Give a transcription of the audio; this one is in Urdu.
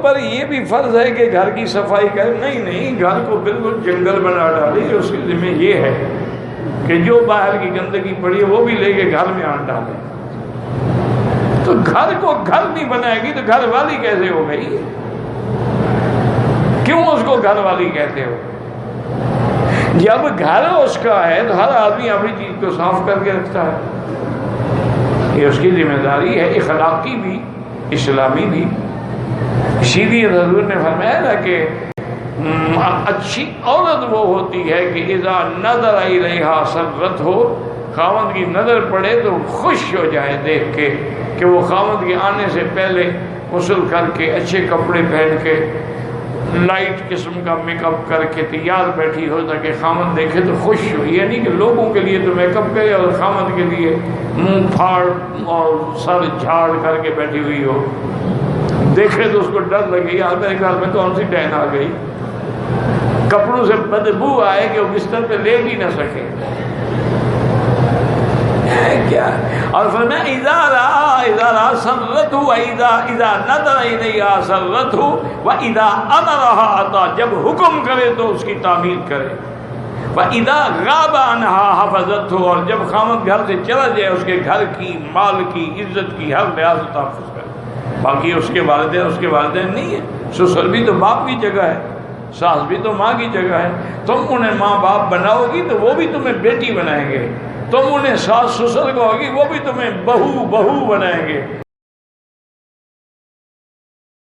پر یہ بھی فرض ہے کہ گھر کی صفائی کرے؟ نہیں، گھر کو بالکل جنگل بنا ڈالے، اس کے ذمہ یہ ہے کہ جو باہر کی گندگی پڑی ہے وہ بھی لے کے گھر میں آن ڈالے۔ تو گھر کو گھر نہیں بنائے گی تو گھر والی کیسے ہو گئی؟ کیوں اس کو گھر والی کہتے ہو؟ جب گھر اس کا ہے تو ہر آدمی اپنی چیز کو صاف کر کے رکھتا ہے، یہ اس کی ذمہ داری ہے، اخلاقی بھی اسلامی بھی۔ اسی لیے حضور نے فرمایا نا کہ اچھی عورت وہ ہوتی ہے کہ اذا نظر الیہا سرت ہو، خاوند کی نظر پڑے تو خوش ہو جائے دیکھ کے کہ وہ خاوند کے آنے سے پہلے غسل کر کے اچھے کپڑے پہن کے لائٹ قسم کا میک اپ کر کے تیار بیٹھی ہو تاکہ خاوند دیکھے تو خوش ہو۔ یہ نہیں کہ لوگوں کے لیے تو میک اپ کرے اور خاوند کے لیے منہ پھاڑ اور سر جھاڑ کر کے بیٹھی ہوئی ہو، دیکھے تو اس کو ڈر لگے یار میرے گھر میں کون سی ڈین آ گئی، کپڑوں سے بدبو آئے کہ وہ بستر پہ لے بھی نہ سکے کیا۔ اور فرمایا اذا سرته اذا نظر الیہا سرته واذا امرها اطاع، جب حکم کرے تو اس کی تعمیل کرے، واذا غاب عنها حفظته، اور جب خامد گھر سے چلا جائے اس کے گھر کی، مال کی، عزت کی ہر لحاظ سے تحفظ کرے۔ باقی اس کے والدین نہیں ہیں، سسر بھی تو باپ کی جگہ ہے، ساس بھی تو ماں کی جگہ ہے۔ تم انہیں ماں باپ بناؤ گی تو وہ بھی تمہیں بیٹی بنائیں گے، تم انہیں ساس سسر کہو گی وہ بھی تمہیں بہو بنائیں گے۔